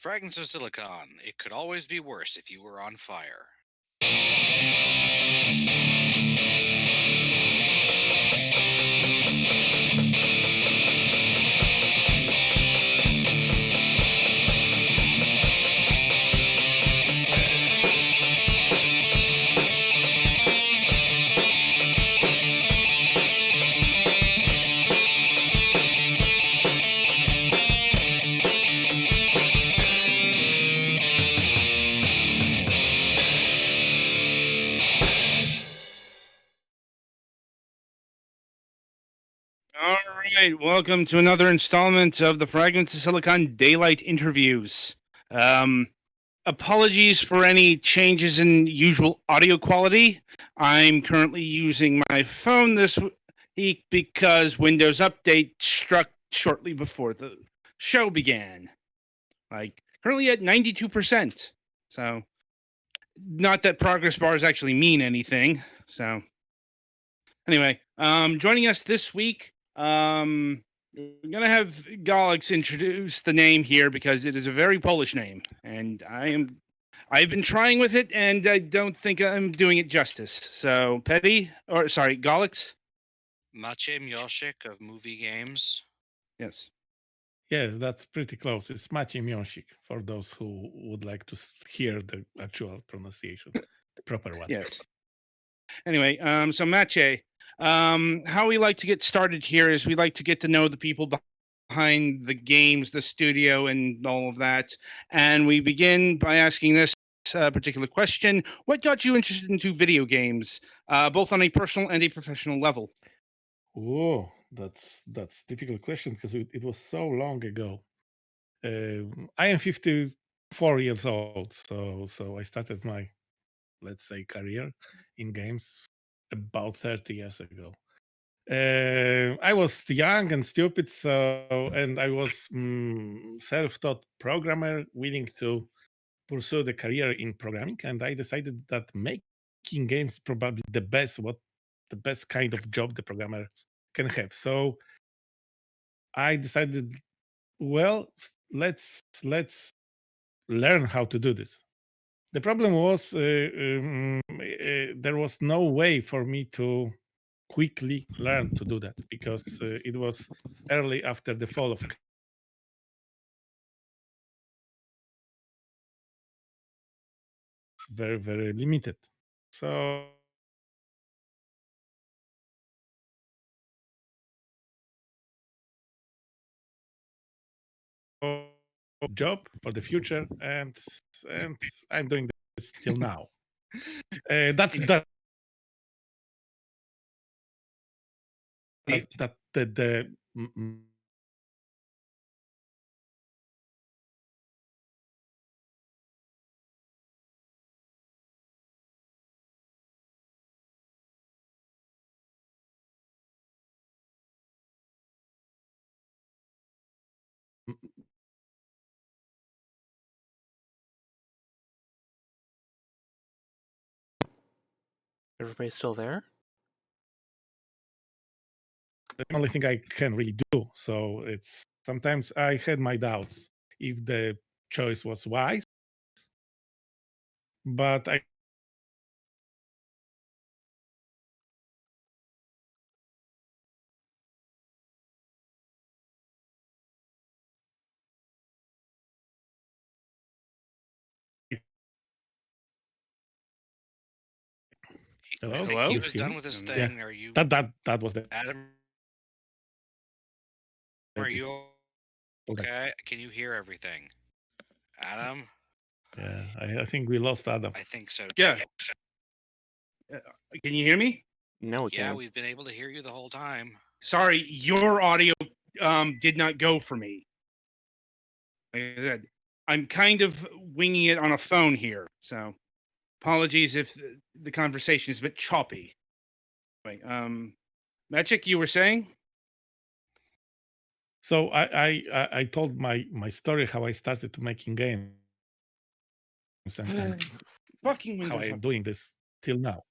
Fragments of silicon. It could always be worse if you were on fire. All right, welcome to another installment of the Fragments of Silicon Daylight interviews. Apologies for any changes in usual audio quality. I'm currently using my phone this week because Windows Update struck shortly before the show began. Like currently at 92%. So not that progress bars actually mean anything. So anyway, joining us this week, we're gonna have Galix introduce the name here because it is a very Polish name, and I've been trying with it, and I don't think I'm doing it justice. So, Galix. Maciej Miąsik of movie games. Yes. Yes, that's pretty close. It's Maciej Miąsik for those who would like to hear the actual pronunciation, the proper one. Yes. Anyway, so Maciej, how we like to get started here is we like to get to know the people behind the games, the studio, and all of that. And we begin by asking this particular question: what got you interested into video games, both on a personal and a professional level? Oh, that's difficult question because it was so long ago. I am 54 years old, so I started my, let's say, career in games about 30 years ago. I was young and stupid, and I was self-taught programmer, willing to pursue the career in programming, and I decided that making games probably the best kind of job the programmers can have. So I decided, well, let's learn how to do this. The problem was there was no way for me to quickly learn to do that because it was early after the fall of very limited. So job for the future, and I'm doing this till now. That's that the Everybody still there? only thing I can really do. So it's sometimes I had my doubts if the choice was wise, but I hello. I think Hello? he was Hear done me? with his Yeah. thing. Are you, That was the Adam? Are you okay? Can you hear everything? Adam? Yeah, I think we lost Adam. I think so too. Yeah. Can you hear me? No, we Yeah, can't. we've been able to hear you the whole time. Sorry, your audio did not go for me. Like I said, I'm kind of winging it on a phone here, so apologies if the conversation is a bit choppy. Anyway, Magic, you were saying? So I told my story how I started to making games and Fucking how Windows. I am doing this till now.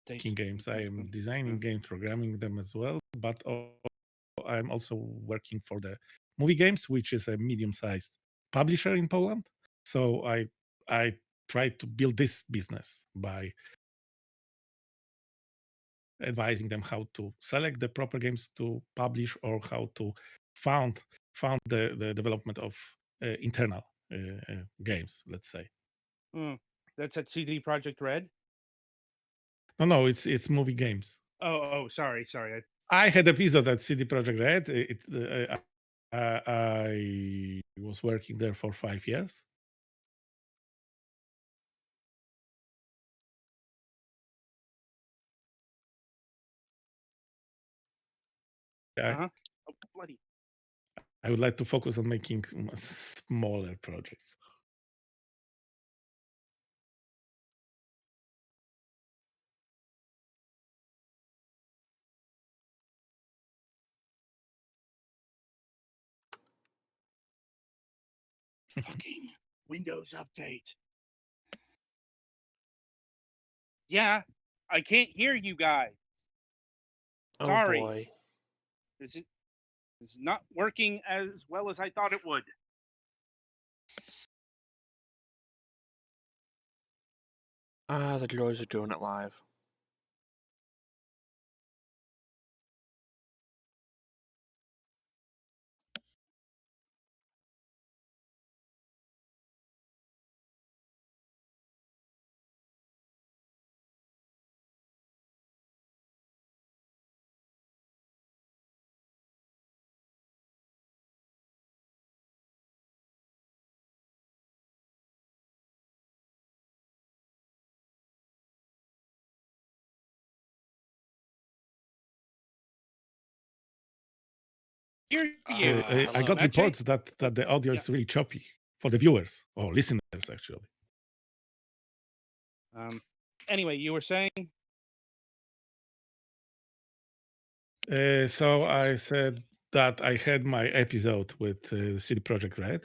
making games. I am designing games, programming them as well, but I'm also working for the movie games, which is a medium-sized publisher in Poland. So I try to build this business by advising them how to select the proper games to publish or how to fund the development of internal games, let's say. Mm. That's at CD Project Red. No, it's movie games. Oh, sorry. I had episode at CD Projekt Red. I was working there for 5 years. Oh, bloody. I would like to focus on making smaller projects. Fucking Windows update. Yeah, I can't hear you guys. Oh Sorry. boy. This is not working as well as I thought it would. Ah, the joys of doing it live. Hear you. I Hello. got Maciej? reports that the audio is really choppy for the viewers or listeners, actually. Anyway, you were saying? So I said that I had my episode with CD Projekt Red.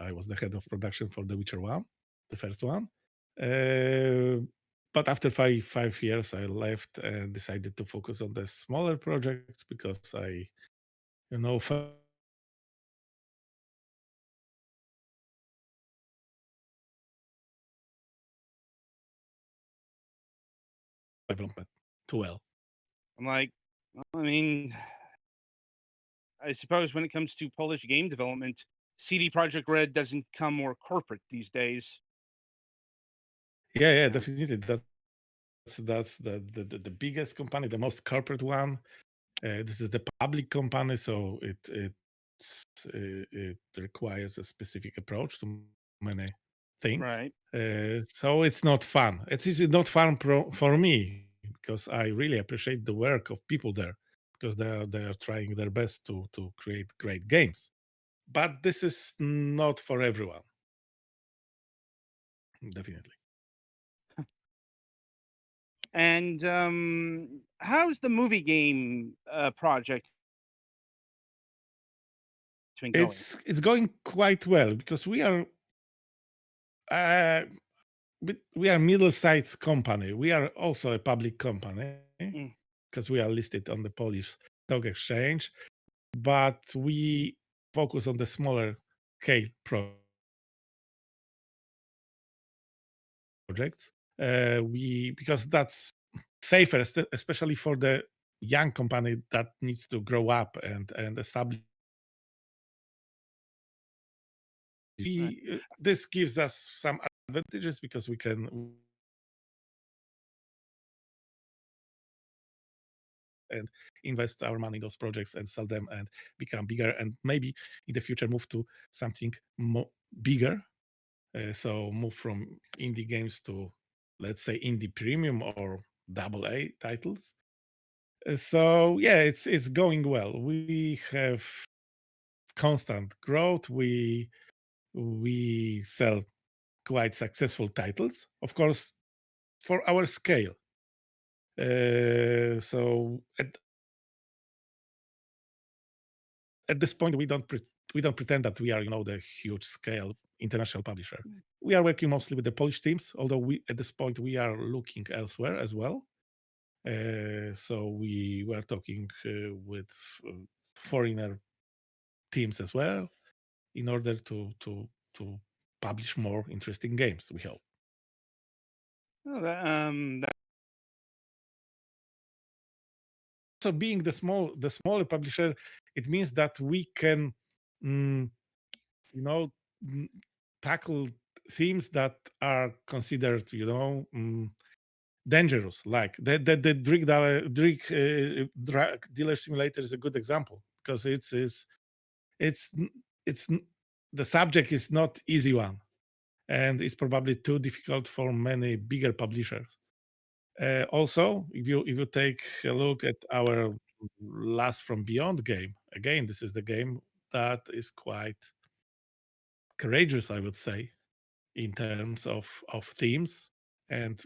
I was the head of production for The Witcher 1, the first one. But after five years, I left and decided to focus on the smaller projects because I, felt development too well. I'm like, I mean, I suppose when it comes to Polish game development, CD Projekt Red doesn't come more corporate these days. Yeah, definitely. That's the biggest company, the most corporate one. This is the public company, so it requires a specific approach to many things. Right. So it's not fun. It is not fun for me because I really appreciate the work of people there because they are trying their best to create great games. But this is not for everyone. Definitely. And how's the movie game project been going? It's going quite well because uh, we are middle-sized company. We are also a public company because we are listed on the Polish stock exchange, but we focus on the smaller scale projects. Because that's safer, especially for the young company that needs to grow up and establish. This gives us some advantages because we can and invest our money in those projects and sell them and become bigger and maybe in the future move to something more bigger. So move from indie games to, let's say, indie premium or double A titles. So yeah, it's going well. We have constant growth. We sell quite successful titles, of course, for our scale. So at this point, we don't pretend that we are, the huge scale international publisher. We are working mostly with the Polish teams, although at this point we are looking elsewhere as well. So we were talking with foreigner teams as well in order to publish more interesting games. We hope. Oh, So being the smaller publisher, it means that we can, mm, you know, mm, tackle themes that are considered, dangerous. Like the drug dealer simulator is a good example because it's it's the subject is not easy one, and it's probably too difficult for many bigger publishers. Also, if you take a look at our Last from Beyond game, again, this is the game that is quite courageous, I would say, in terms of themes and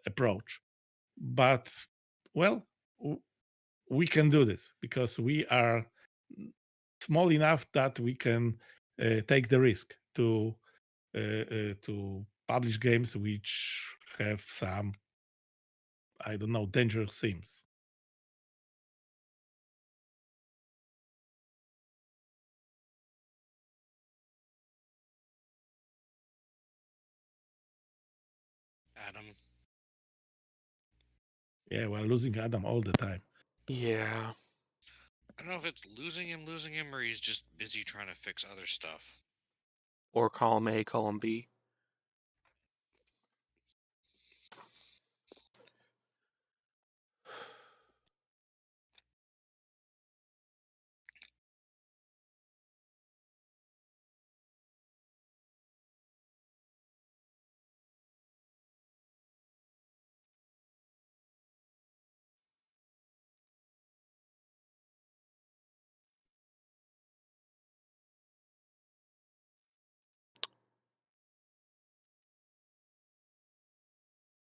approach. But well, we can do this because we are small enough that we can take the risk to publish games which have some, I don't know, dangerous themes. Adam. Yeah, we're losing Adam all the time. Yeah. I don't know if it's losing him, or he's just busy trying to fix other stuff. Or column A, column B.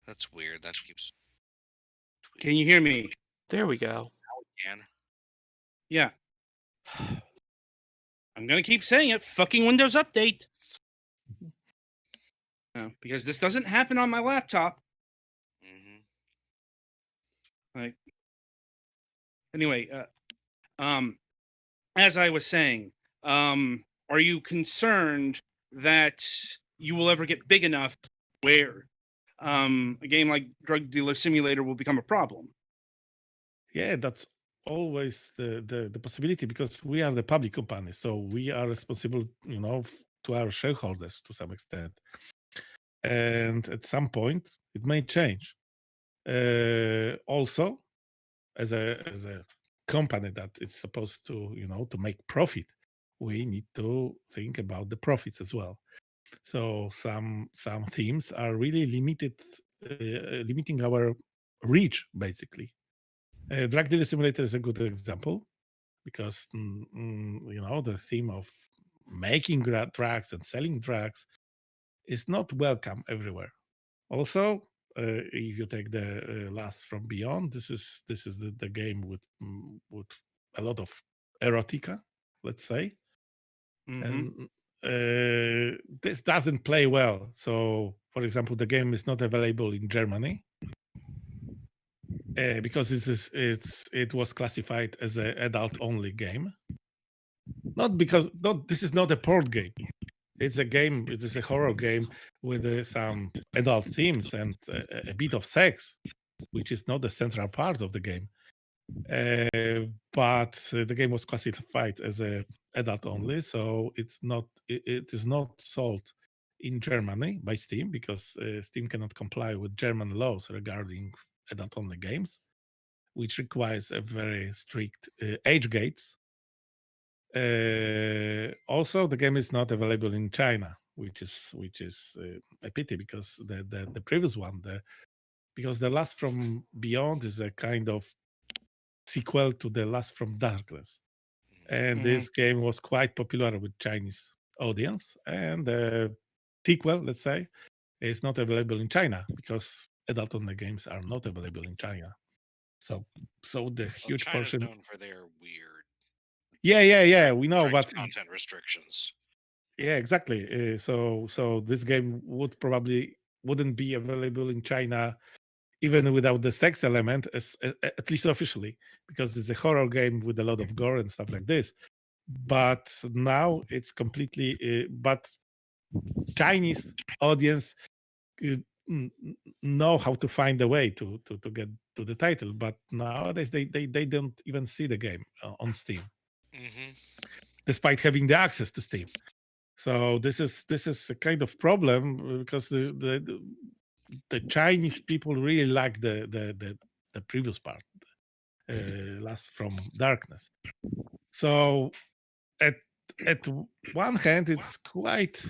That's weird. That keeps. can you hear me? There we go. Can. Yeah. I'm gonna keep saying it. Fucking Windows Update. Because this doesn't happen on my laptop. Mm-hmm. Like, anyway, as I was saying, are you concerned that you will ever get big enough where a game like Drug Dealer Simulator will become a problem? Yeah, that's always the possibility because we are the public company, so we are responsible, to our shareholders to some extent. And at some point, it may change. Also, as a company that is supposed to, to make profit, we need to think about the profits as well. So some themes are really limiting our reach, basically. Drug Dealer Simulator is a good example because the theme of making drugs and selling drugs is not welcome everywhere. Also, if you take the Last from Beyond, this is the game with a lot of erotica, let's say, Mm-hmm. and this doesn't play well. So, for example, the game is not available in Germany because it was classified as an adult-only game. Not because this is not a port game. It's a game. It is a horror game with some adult themes and a bit of sex, which is not the central part of the game. But the game was classified as a adult only, so it is not sold in Germany by Steam because Steam cannot comply with German laws regarding adult only games, which requires a very strict age gates. Also, the game is not available in China, which is a pity because the previous one, because the Last from Beyond is a kind of sequel to the Last from Darkness, and this game was quite popular with Chinese audience. And the sequel, let's say, is not available in China because adult-only games are not available in China. So the Well, huge China's portion. known for their weird Yeah, we know, but content restrictions. yeah, exactly. So this game wouldn't be available in China even without the sex element, at least officially, because it's a horror game with a lot of gore and stuff like this. But now it's completely. But Chinese audience uh, know how to find a way to get to the title, but nowadays they don't even see the game on Steam, Hmm. despite having the access to Steam. So this is a kind of problem because the Chinese people really like the previous part, Last from Darkness. So at at one hand, it's quite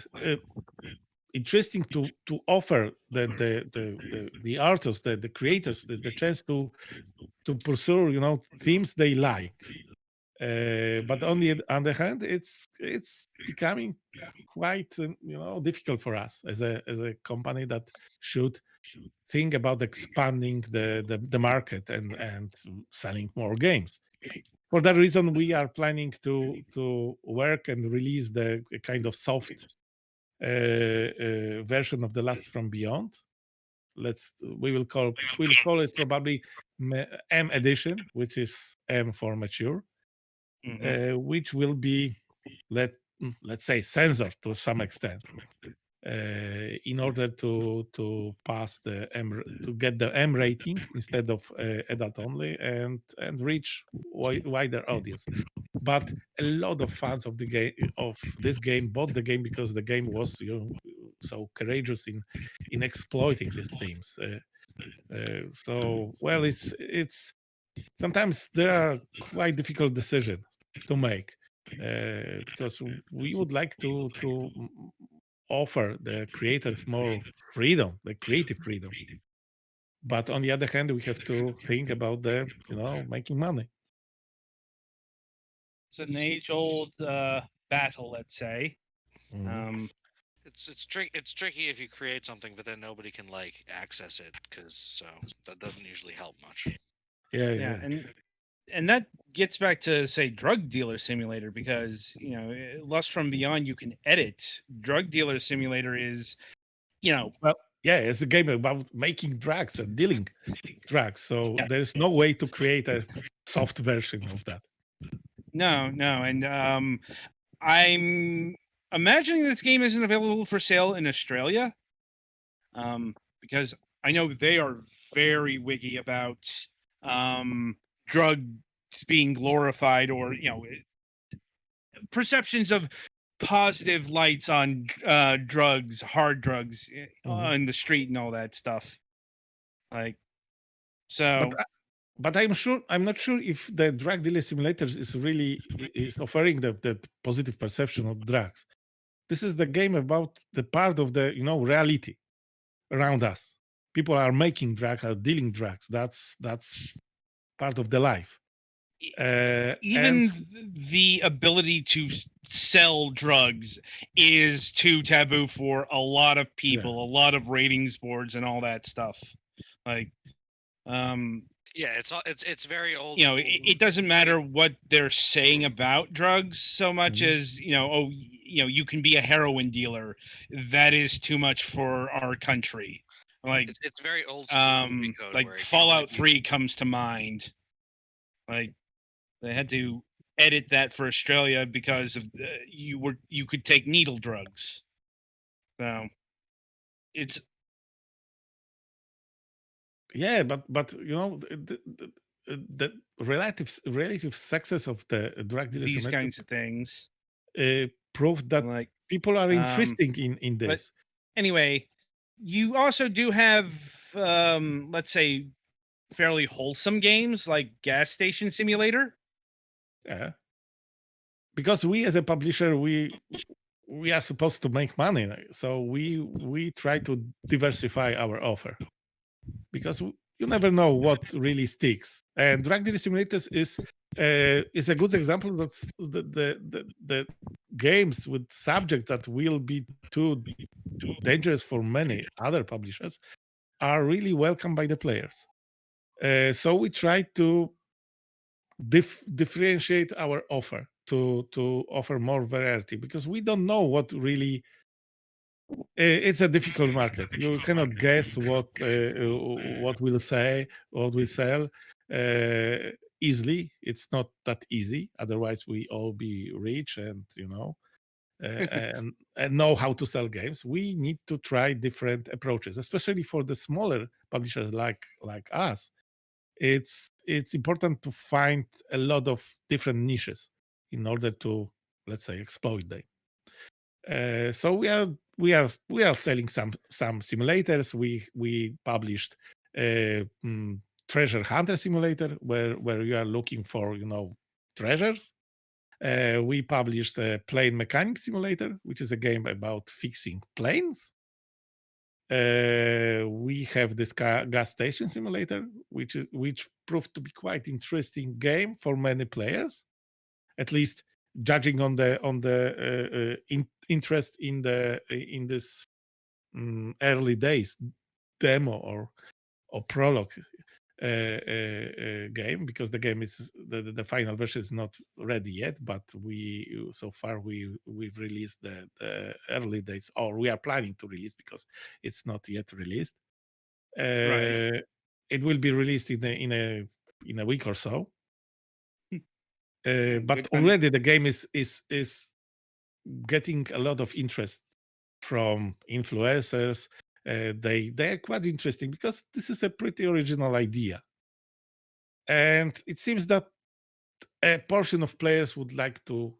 interesting to offer the artists, the creators, the chance to pursue themes they like. But on the other hand, it's becoming quite difficult for us as a company that should think about expanding the market and selling more games. For that reason, we are planning to work and release the kind of soft version of the Last from Beyond. We'll call it probably M edition, which is M for mature, which will be let's say censored to some extent in order to pass the to get the M rating instead of adult only and reach wider audience. But a lot of fans of the game of this game bought the game because the game was so courageous in exploiting these themes. So well, it's sometimes there are quite difficult decisions to make because we would like to offer the creators more freedom, the creative freedom. But on the other hand, we have to think about the making money. It's an age-old battle, let's say. Mhm. It's tricky if you create something, but then nobody can like access it because that doesn't usually help much. Yeah. And that gets back to say Drug Dealer Simulator, because Lust from Beyond you can edit. Drug Dealer Simulator is Well, yeah, it's a game about making drugs and dealing drugs. So Yeah. there's no way to create a soft version of that. no, and I'm imagining this game isn't available for sale in Australia, because I know they are very wiggy about drugs being glorified, or perceptions of positive lights on drugs, hard drugs Mhm. on the street and all that stuff. Like, But so but I'm not sure if the drug dealer simulator is really is offering the positive perception of drugs. This is the game about the part of the reality around us. People are making drugs, are dealing drugs. That's part of the life. And even the ability to sell drugs is too taboo for a lot of people, a lot of ratings boards and all that stuff. Like, Yeah, it's very old. it doesn't matter what they're saying about drugs so much Mhm. as you can be a heroin dealer. That is too much for our country. Like, It's very old school movie code like where it can only Fallout be 3 comes to mind. Like, they had to edit that for Australia because of you could take needle drugs. So it's Yeah, but the relative success of the drug dealer these simulator kinds of things. proved that Like, people are interested in but this. anyway, you also do have let's say fairly wholesome games like Gas Station Simulator. Yeah, because we as a publisher we are supposed to make money, so we try to diversify our offer because you never know what really sticks. And drug dealer simulators is a good example. That's the games with subjects that will be too dangerous for many other publishers are really welcomed by the players. So we try to differentiate our offer to offer more variety because we don't know what really It's a difficult market. You cannot guess what will say, what will sell uh, easily. It's not that easy. Otherwise, we all be rich and and know how to sell games. We need to try different approaches, especially for the smaller publishers like us. It's important to find a lot of different niches in order to, let's say, exploit them. So we are selling some simulators. We published treasure hunter simulator where you are looking for treasures. We published a plane mechanic simulator, which is a game about fixing planes. We have this gas station simulator, which proved to be quite interesting game for many players, at least judging on the interest in this early days demo or prologue game, because the game is the final version is not ready yet, but we so far we've released the early days, or we are planning to release because it's not yet released. Right. It will be released in a week or so. But Good time. already the game is getting a lot of interest from influencers. They are quite interesting because this is a pretty original idea, and it seems that a portion of players would like to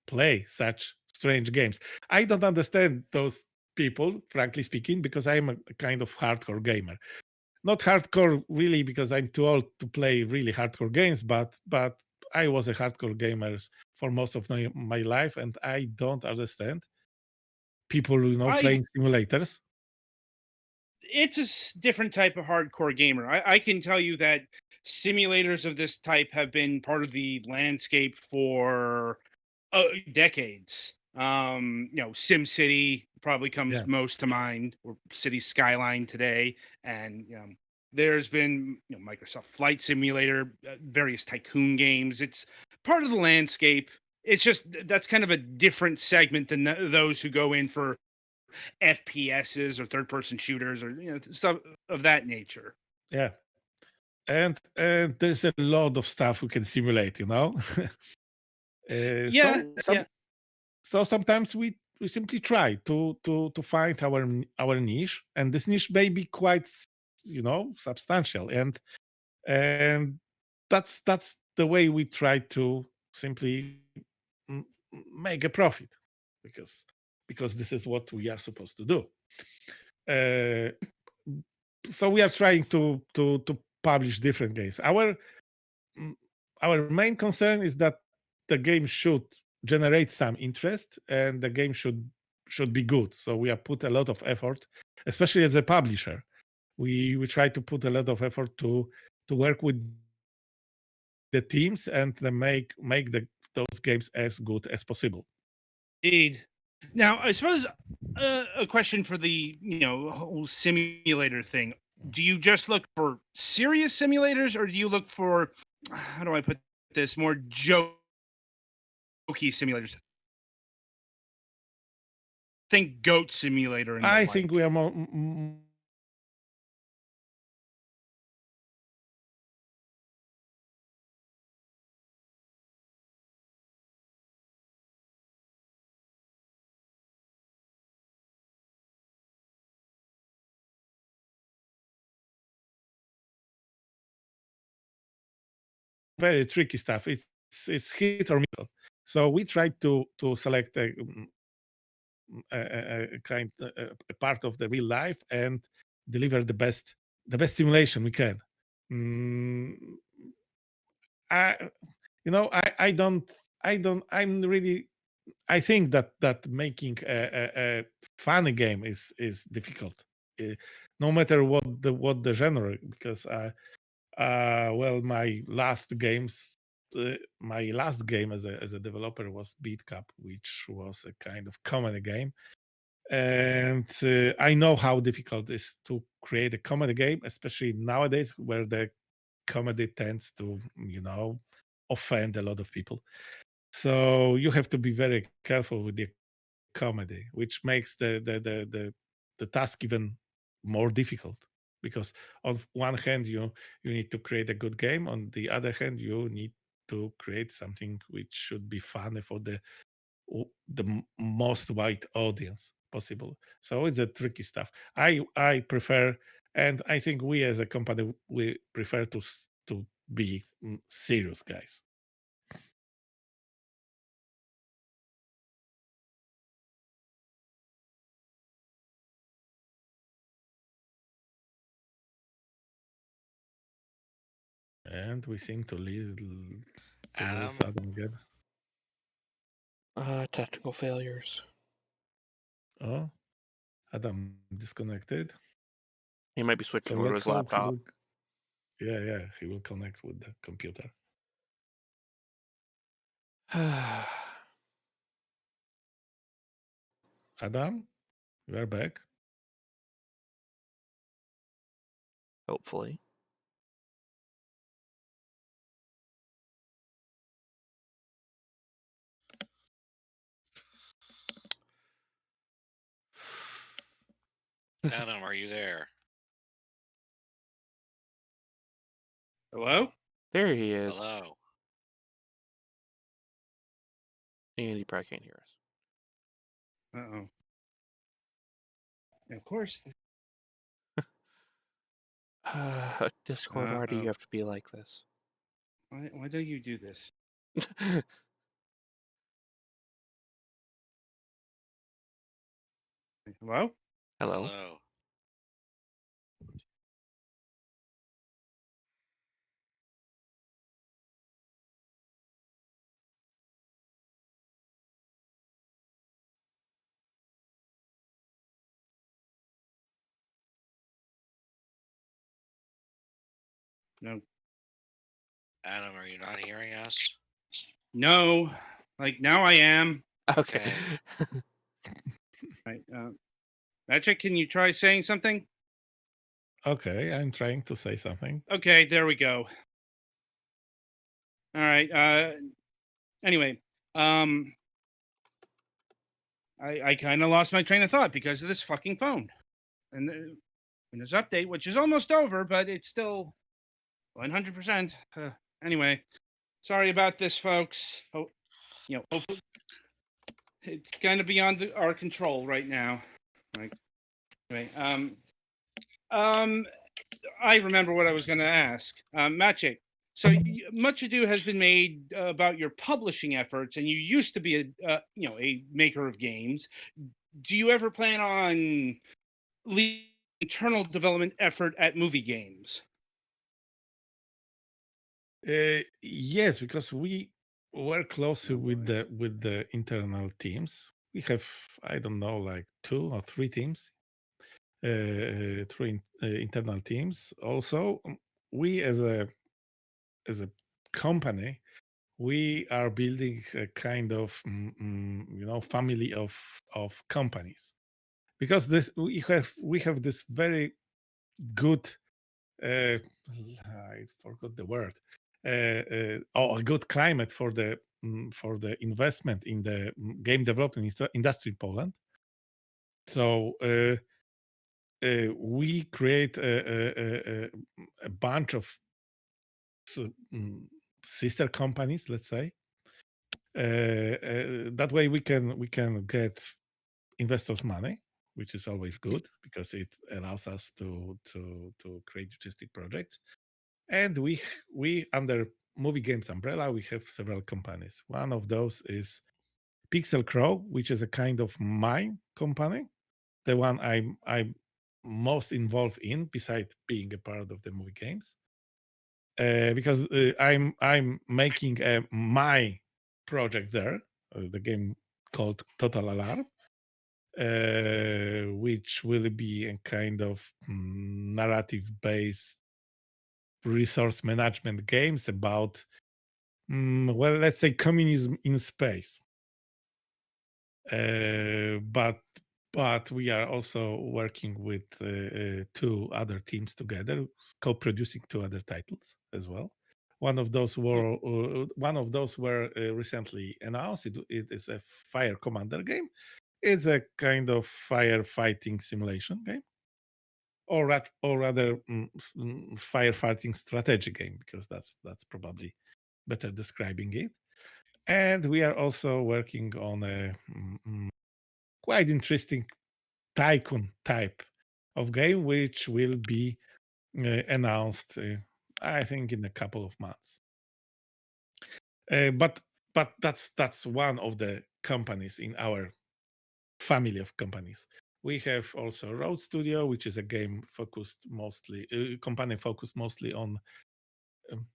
play such strange games. I don't understand those people, frankly speaking, because I'm a kind of hardcore gamer. Not hardcore really because I'm too old to play really hardcore games, but I was a hardcore gamer for most of my life, and I don't understand people I playing simulators. it's a different type of hardcore gamer. I can tell you that simulators of this type have been part of the landscape for decades. SimCity probably comes Yeah, most to mind, or City Skyline today, and there's been Microsoft Flight Simulator, various tycoon games. It's part of the landscape. It's just that's kind of a different segment than those who go in for FPSs or third person shooters or stuff of that nature. yeah, and there's a lot of stuff we can simulate. uh, Yeah, so yeah. some so sometimes we simply try to find our niche, and this niche may be quite substantial, and that's the way we try to simply m- make a profit, because this is what we are supposed to do. uh, so we are trying to publish different games. Mm, our main concern is that the game should generate some interest, and the game should be good. So we have put a lot of effort, especially as a publisher. We try to put a lot of effort to work with the teams and make those games as good as possible. Indeed. Now, I suppose a question for the whole simulator thing. Do you just look for serious simulators, or do you look for how do I put this, more jokey simulators? Think Goat Simulator and the I think we like. are more very tricky stuff. It's hit or miss. So we try to select a part of the real life and deliver the best simulation we can. Mm, I I I'm really, I think that making a funny game is difficult, uh, no matter what the genre, because well, my last game as a developer was Beat Cup, which was a kind of comedy game. And I know how difficult it is to create a comedy game, especially nowadays where the comedy tends to, offend a lot of people. So you have to be very careful with the comedy, which makes the task even more difficult. Because on one hand, you need to create a good game. On the other hand, you need to create something which should be fun for the most wide audience possible. So it's a tricky stuff. I prefer, and I think we as a company we prefer to be serious guys. And we seem to lose Adam, Adam again. Technical failures. Oh, Adam disconnected. He might be So switching over to let's his hope he laptop. will. Yeah, he will connect with the computer. Adam, you are back. Hopefully. Adam, are you there? Hello? There he is. Hello. And he probably can't hear us. Uh-oh. Of course. Discord, why do you Uh-oh. have to be like this? Why don't you do this? Hello? Hello? Hello. No. Adam, are you not hearing us? No. Like now I am. Okay. Right. Magic, can you try saying something? Okay, I'm trying to say something. Okay, there we go. All right. Anyway, I kind of lost my train of thought because of this fucking phone and the Windows Update, which is almost over, but it's still 100%. Anyway, sorry about this, folks. Oh, hopefully it's kind of beyond our control right now. Like, anyway, I remember what I was going to ask, Maciej. So much ado has been made about your publishing efforts, and you used to be a maker of games. Do you ever plan on leading internal development effort at movie games? Yes, because we work closely with the internal teams. We have, I don't know, like 2 or 3 teams, 3 internal teams. Also, we as a company, we are building a kind of family of companies, because we have this very good I forgot the word. A good climate for the investment in the game development industry in Poland. So we create a bunch of sister companies, let's say. That way we can get investors' money, which is always good because it allows us to create artistic projects. And we under movie games umbrella, we have several companies. One of those is Pixel Crow, which is a kind of my company, the one I'm most involved in, besides being a part of the movie games, because I'm making my project there, the game called Total Alarm, which will be a kind of narrative-based resource management games about, well, let's say communism in space. But we are also working with 2 other teams together, co-producing 2 other titles as well. One of those were recently announced. It is a Fire Commander game, It's a kind of firefighting simulation game, or rather firefighting strategy game, because that's probably better describing it. And we are also working on a quite interesting tycoon type of game, which will be announced, I think, in a couple of months. But that's one of the companies in our family of companies. We have also Road Studio, which is a game focused mostly, company focused mostly on um,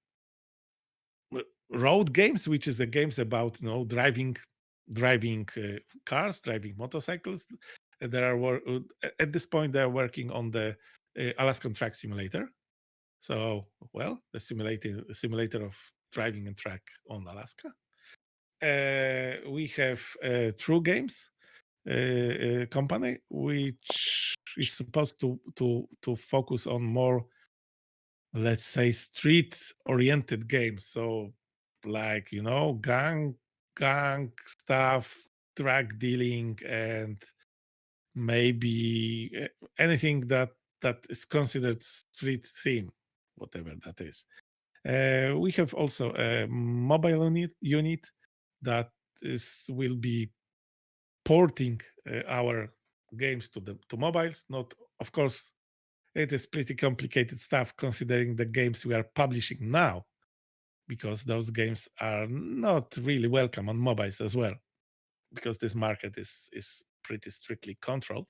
road games, which is the games about driving cars, driving motorcycles. There are at this point they are working on the Alaskan Track Simulator. So, well, the simulator of driving and track on Alaska. We have True Games company, which is supposed to focus on more, let's say, street-oriented games. So, like gang stuff, drug dealing, and maybe anything that is considered street theme, whatever that is. We have also a mobile unit that will be porting our games to mobiles. Not, of course, it is pretty complicated stuff considering the games we are publishing now, because those games are not really welcome on mobiles as well, because this market is pretty strictly controlled.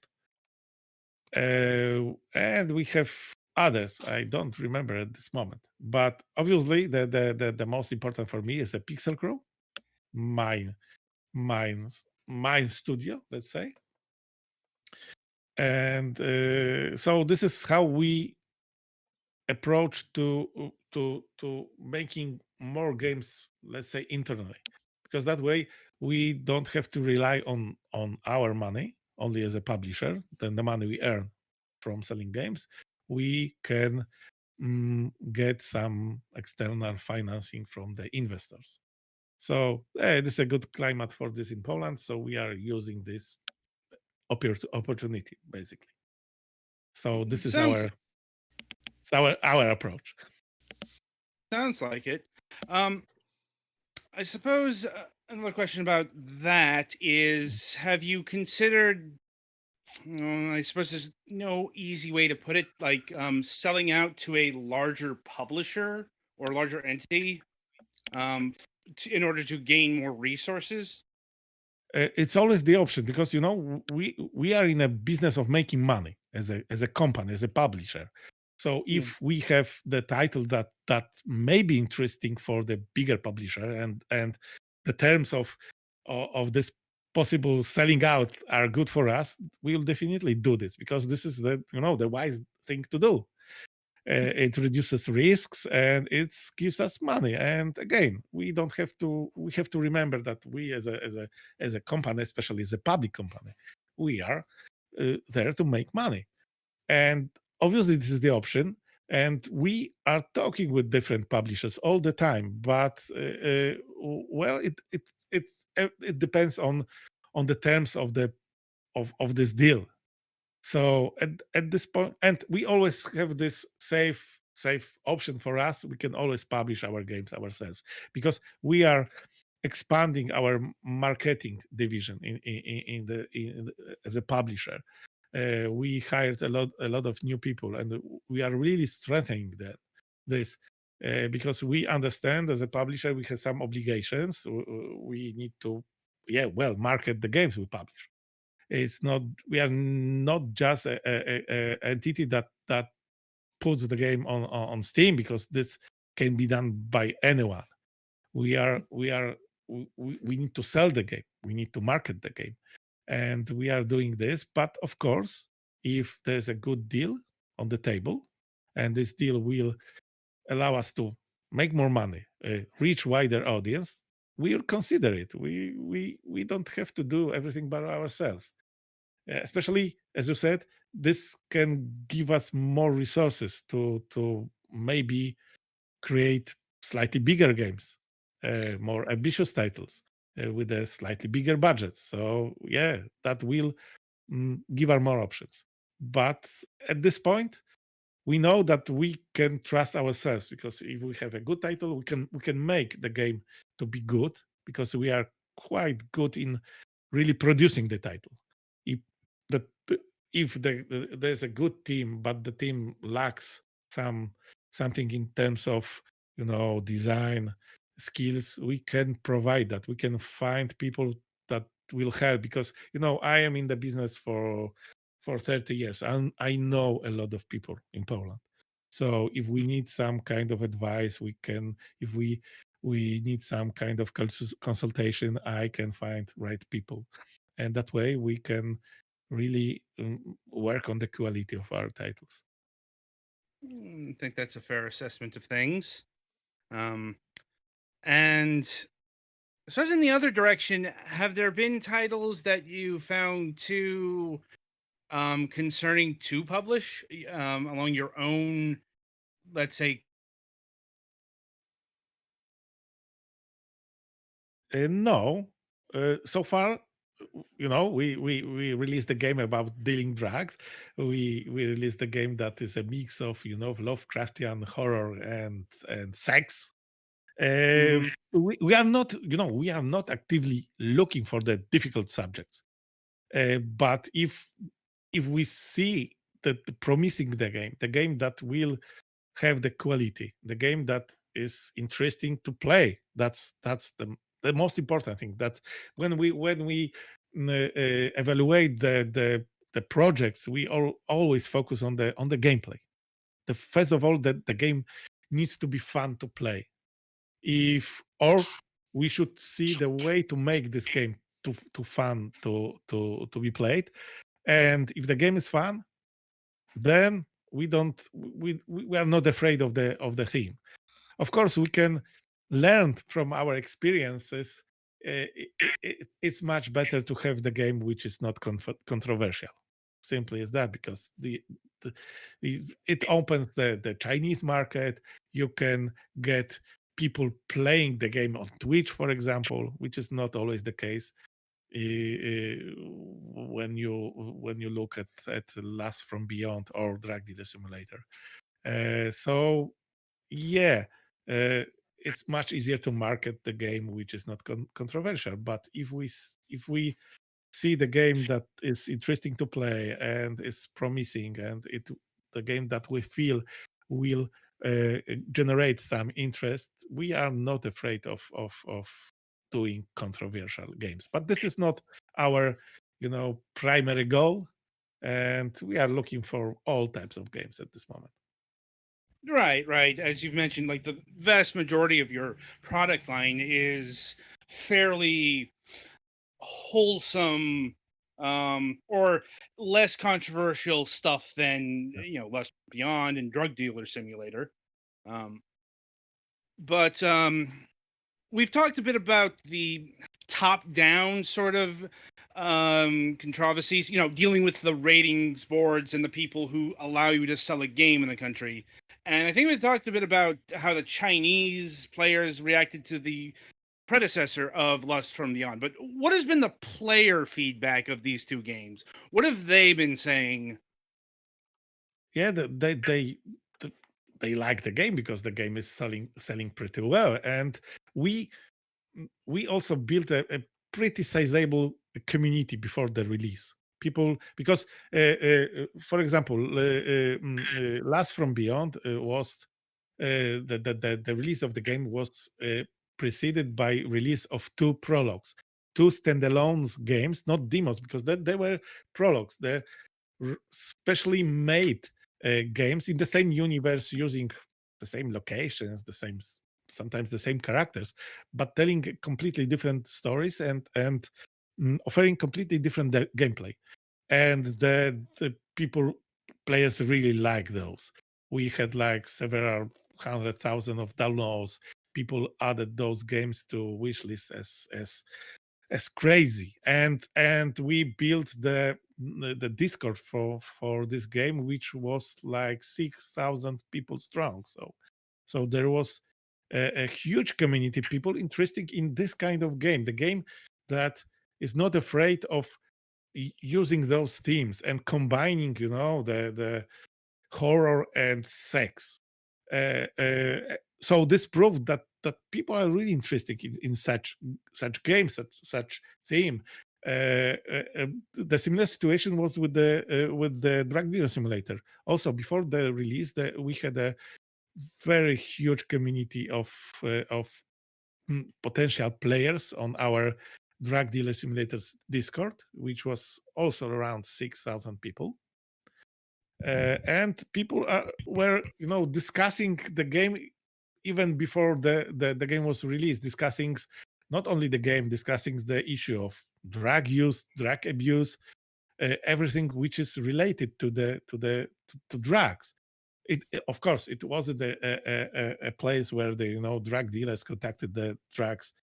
And we have others I don't remember at this moment, but obviously the most important for me is the Pixel Crew, mine studio, let's say. And so this is how we approach to making more games, let's say, internally, because that way we don't have to rely on our money only as a publisher. Then the money we earn from selling games, we can get some external financing from the investors. So this is a good climate for this in Poland, so we are using this opportunity basically. So this is Sounds our approach. sounds like it. I suppose another question about that is: have you considered? I suppose there's no easy way to put it, like selling out to a larger publisher or larger entity in order to gain more resources. It's always the option, because we are in a business of making money as a company, as a publisher. So if we have the title that may be interesting for the bigger publisher, and the terms of this possible selling out are good for us, we'll definitely do this, because this is the wise thing to do. It reduces risks and it gives us money. And again, we have to remember that we as a company, especially as a public company, we are there to make money. And obviously this is the option, and we are talking with different publishers all the time. But well, it depends on the terms of this deal. So at this point, and we always have this safe option for us. We can always publish our games ourselves, because we are expanding our marketing division as a publisher. We hired a lot of new people, and we are really strengthening this because we understand as a publisher we have some obligations. We need to market the games we publish. It's not We are not just a entity that puts the game on Steam, because this can be done by anyone. We need to sell the game. We need to market the game, and we are doing this. But of course, if there's a good deal on the table, and this deal will allow us to make more money, reach wider audience, we'll consider it. We don't have to do everything by ourselves. Especially, as you said, this can give us more resources to maybe create slightly bigger games, more ambitious titles, with a slightly bigger budget. So yeah, that will give us more options. But at this point, we know that we can trust ourselves, because if we have a good title, we can make the game to be good, because we are quite good in really producing the title. If the there's a good team, but the team lacks something in terms of design skills, we can provide that. We can find people that will help, because I am in the business for 30 years, and I know a lot of people in Poland. So if we need some kind of advice, we can. If we need some kind of consultation, I can find right people, and that way we can really work on the quality of our titles. I think that's a fair assessment of things. And so, as in the other direction, have there been titles that you found too concerning to publish along your own, let's say? No, so far, we released a game about dealing drugs. We released a game that is a mix of Lovecraftian horror and sex. Mhm. We are not actively looking for the difficult subjects. But if we see that promising the game that will have the quality, the game that is interesting to play, that's the most important thing. That when we evaluate the projects, we always focus on the gameplay. First of all, the game needs to be fun to play. Or we should see the way to make this game to fun to be played. And if the game is fun, then we are not afraid of the theme. Of course, we can learn from our experiences. It's much better to have the game which is not controversial. Simply as that, because it opens the Chinese market. You can get people playing the game on Twitch, for example, which is not always the case when you look at Last from Beyond or Drug Dealer Simulator. So yeah, uh, it's much easier to market the game which is not controversial. But if we see the game that is interesting to play and is promising, and the game that we feel will generate some interest, we are not afraid of doing controversial games. But this is not our primary goal, and we are looking for all types of games at this moment. Right, right. As you've mentioned, like the vast majority of your product line is fairly wholesome or less controversial stuff than Less Beyond and Drug Dealer Simulator. Um, but we've talked a bit about the top-down sort of controversies, dealing with the ratings boards and the people who allow you to sell a game in the country. And I think we talked a bit about how the Chinese players reacted to the predecessor of Lust from Beyond. But what has been the player feedback of these two games? What have they been saying? Yeah, they like the game because the game is selling pretty well, and we we also built a pretty sizable community before the release. People, because for example, Last from Beyond was the release of the game was preceded by release of two prologues, two standalone games, not demos, because they were prologues. They specially made games in the same universe, using the same locations, sometimes the same characters, but telling completely different stories and offering completely different gameplay. And the players really like those. We had like several 100,000 of downloads. People added those games to wish lists as crazy, and we built the Discord for this game, which was like 6,000 people strong. So there was a huge community, people interested in this kind of game, the game that is not afraid of using those themes and combining, the horror and sex. So this proved that people are really interested in such games, such theme. The similar situation was with the drug dealer simulator. Also, before the release, we had a very huge community of potential players on our drug dealer simulators Discord, which was also around 6,000 people. And people were discussing the game even before the game was released, discussing not only the game, discussing the issue of drug use, drug abuse, everything which is related to drugs. Of course, it wasn't a place where the drug dealers contacted the drugs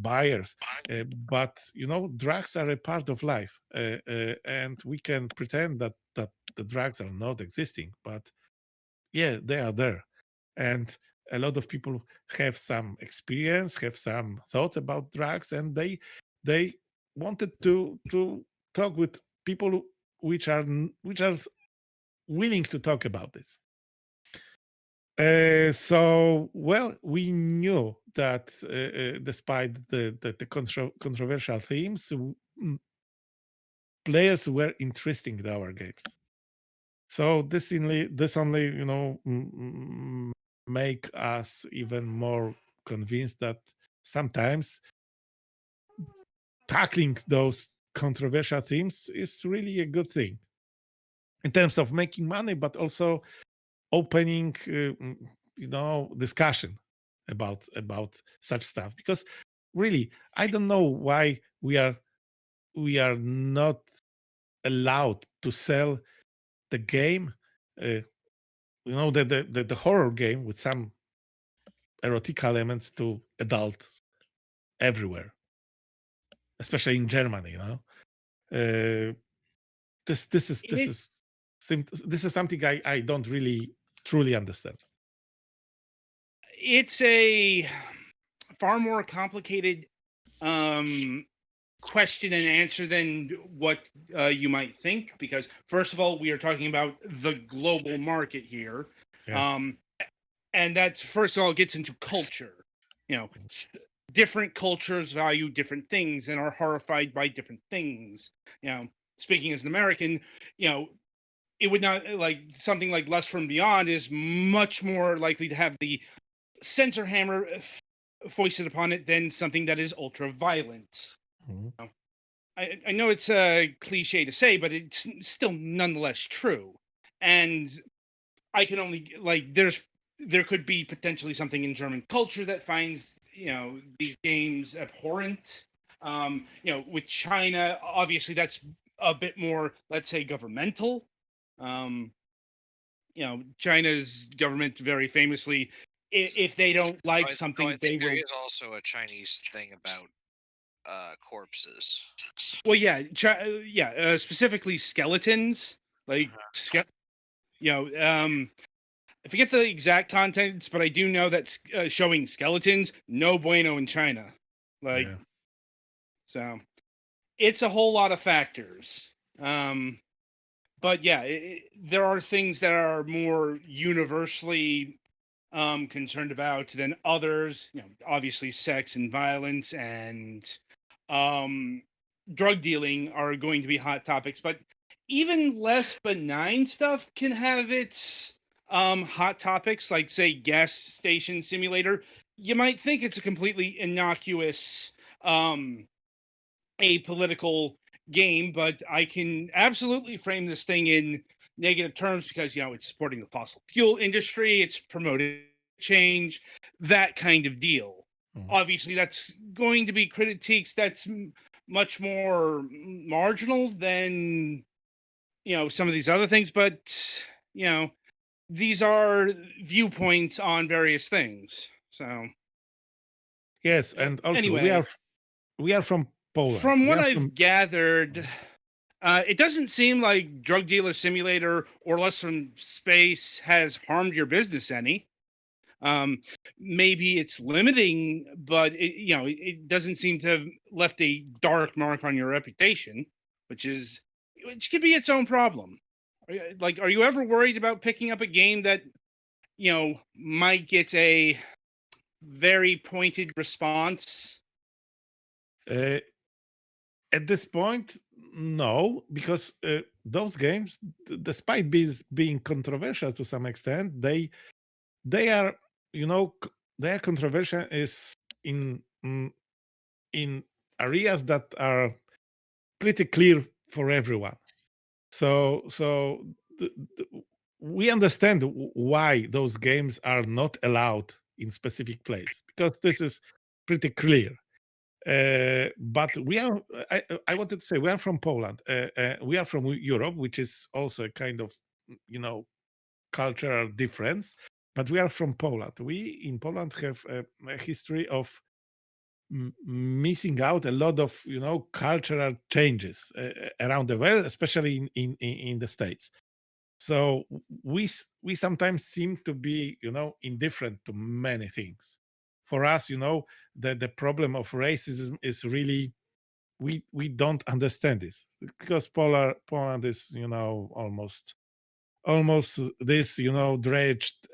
buyers, but drugs are a part of life, and we can pretend that the drugs are not existing, but yeah, they are there. And a lot of people have some experience, have some thoughts about drugs, and they wanted to talk with people which are willing to talk about this. So, well, we knew that despite the controversial themes, players were interested in our games. So this only make us even more convinced that sometimes tackling those controversial themes is really a good thing in terms of making money, but also opening discussion about such stuff. Because really, I don't know why we are not allowed to sell the game, the horror game with some erotic elements to adults everywhere, especially in Germany. This is something I don't really truly understand. It's a far more complicated question and answer than what you might think, because first of all, we are talking about the global market here. Yeah. And that first of all gets into culture. Different cultures value different things and are horrified by different things. Speaking as an American, it would not, like, something like Lust from Beyond is much more likely to have the censor hammer foisted upon it than something that is ultra violent. Mhm. I know it's a cliche to say, but it's still nonetheless true. And I can only, like, there could be potentially something in German culture that finds these games abhorrent. With China, obviously that's a bit more, let's say, governmental. China's government very famously, if they don't like something, I they think there will. is also a Chinese thing about corpses. Well, yeah, specifically skeletons, like I forget the exact contents, but I do know that showing skeletons, no bueno in China. Like, Yeah. so it's a whole lot of factors. But yeah, there are things that are more universally concerned about than others. Obviously, sex and violence and drug dealing are going to be hot topics, but even less benign stuff can have its hot topics, like, say, gas station simulator. You might think it's a completely innocuous apolitical game, but I can absolutely frame this thing in negative terms because it's supporting the fossil fuel industry, it's promoting change, that kind of deal. Mhm. Obviously, that's going to be critiques that's much more marginal than some of these other things, but these are viewpoints on various things. So Yes, and also anyway, we are from Poland. from We what are I've from gathered, it doesn't seem like Drug Dealer Simulator or Less from Space has harmed your business any. Maybe it's limiting, but it doesn't seem to have left a dark mark on your reputation, which could be its own problem. Are you ever worried about picking up a game that might get a very pointed response? Uh, at this point, no, because those games, despite being controversial to some extent, they are their controversial is in in areas that are pretty clear for everyone. So we understand why those games are not allowed in specific place, because this is pretty clear. But I wanted to say we are from Poland. We are from Europe, which is also a kind of cultural difference. But we are from Poland. We in Poland have a history of missing out a lot of cultural changes around the world, especially in the States. So we sometimes seem to be indifferent to many things. For us, the problem of racism is really we don't understand this, because Poland is almost this dredged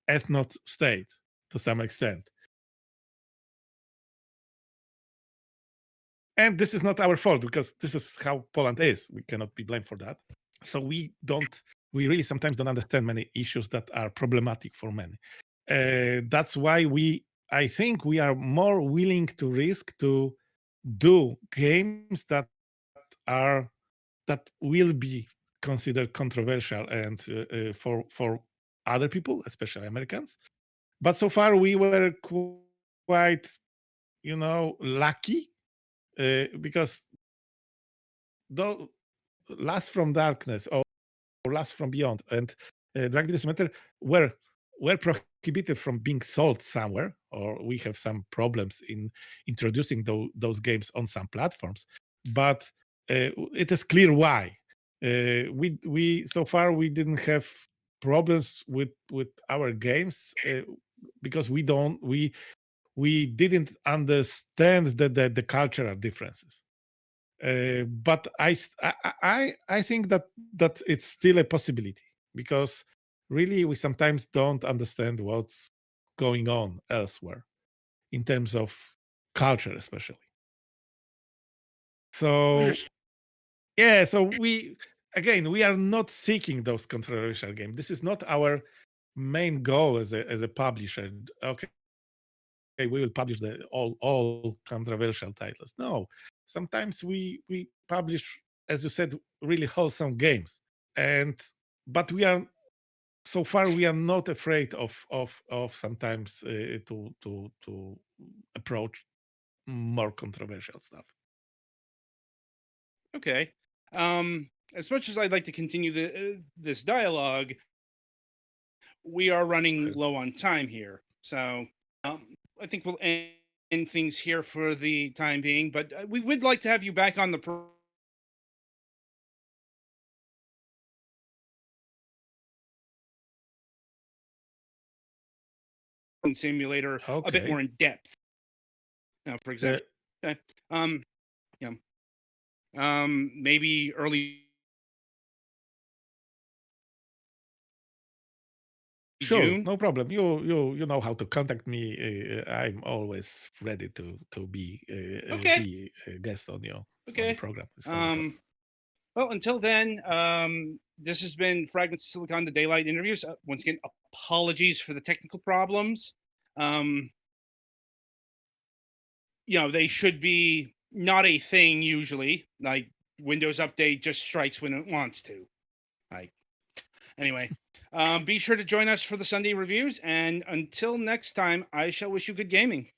ethno state to some extent. And this is not our fault, because this is how Poland is. We cannot be blamed for that. So we really sometimes don't understand many issues that are problematic for many. That's why I think we are more willing to risk to do games that will be considered controversial and for other people, especially Americans. But so far we were quite lucky, because though Last from Darkness or Last from Beyond and Drag Race Matter were prohibited from being sold somewhere, or we have some problems in introducing those games on some platforms. But it is clear why. We so far we didn't have problems with our games, because we didn't understand the cultural differences. But I think that it's still a possibility, because really we sometimes don't understand what's going on elsewhere in terms of culture, especially. So yeah, so we are not seeking those controversial games. This is not our main goal as a publisher. Okay, we will publish all controversial titles. No, sometimes we publish, as you said, really wholesome games, but so far we are not afraid of sometimes to approach more controversial stuff. Okay. As much as I'd like to continue this dialogue, we are running low on time here. So I think we'll end things here for the time being. But we would like to have you back on the simulator a bit more in depth. Now, for example, maybe early Sure, June. no problem. You know how to contact me. I'm always ready to be a guest on on the program. Well, until then, this has been Fragments of Silicon, the Daylight interviews. Once again, apologies for the technical problems. They should be not a thing usually. Like Windows Update just strikes when it wants to. Anyway, be sure to join us for the Sunday reviews. And until next time, I shall wish you good gaming.